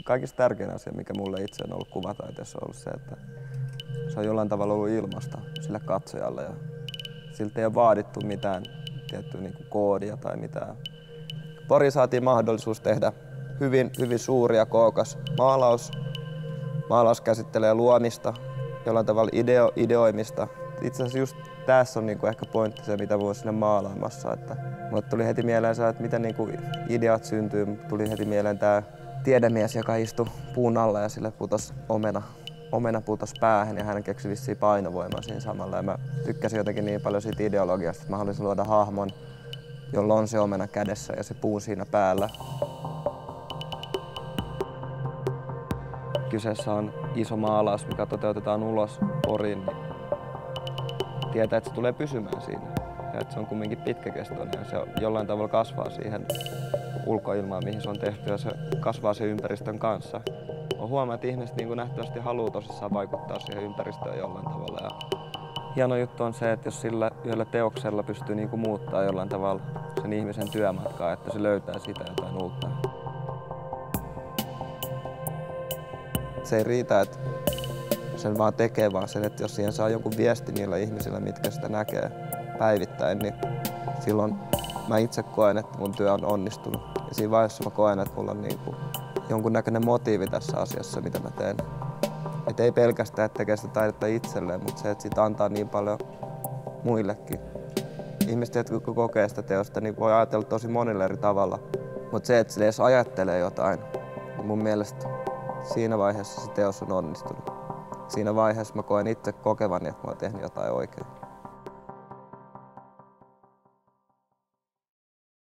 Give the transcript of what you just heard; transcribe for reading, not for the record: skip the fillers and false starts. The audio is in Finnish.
Kaikista tärkein asia, mikä mulle itse on ollut kuvataiteessa, on ollut se, että se on jollain tavalla ollut ilmasta sille katsojalle ja siltä ei ole vaadittu mitään tiettyä niin kuin koodia tai mitään. Poriin saatiin mahdollisuus tehdä hyvin suuri ja kookas maalaus. Maalaus käsittelee luomista, jollain tavalla ideoimista. Itse asiassa just tässä on niin kuin ehkä pointti se, mitä voi sinne maalaamassa. Mulle tuli heti mieleen se, että miten niin kuin ideat syntyy. Tuli heti mieleen tämä tiedemies, joka istui puun alla ja sille putosi omena putosi päähän ja hän keksi vissiin painovoimaa siinä samalla. Ja mä tykkäsin jotenkin niin paljon siitä ideologiasta, että mä haluaisin luoda hahmon, jolla on se omena kädessä ja se puu siinä päällä. Kyseessä on iso maalaus, mikä toteutetaan ulos Poriin. Niin tietää, että se tulee pysymään siinä ja että se on kumminkin pitkäkestoinen ja se jollain tavalla kasvaa siihen ulkoilmaan, mihin se on tehty ja se kasvaa sen ympäristön kanssa. On huomaa, että ihmiset niin nähtävästi haluaa tosissaan vaikuttaa siihen ympäristöön jollain tavalla. Ja hieno juttu on se, että jos sillä yhdellä teoksella pystyy niin kuin muuttaa jollain tavalla sen ihmisen työmatkaa, että se löytää siitä jotain uutta. Se ei riitä, että sen vaan tekee, vaan sen, että jos siihen saa jonkun viesti niillä ihmisillä, mitkä sitä näkee päivittäin, niin silloin mä itse koen, että mun työ on onnistunut. Ja siinä vaiheessa mä koen, että mulla on niin kuin jonkunnäköinen motiivi tässä asiassa, mitä mä teen. Et ei pelkästään, että tekee sitä taidetta itselleen, mutta se, että siitä antaa niin paljon muillekin. Ihmiset, jotka kokee sitä teosta, niin voi ajatella tosi monella eri tavalla. Mutta se, että se edes ajattelee jotain, niin mun mielestä siinä vaiheessa se teos on onnistunut. Siinä vaiheessa mä koen itse kokevani, että mä oon tehnyt jotain oikein.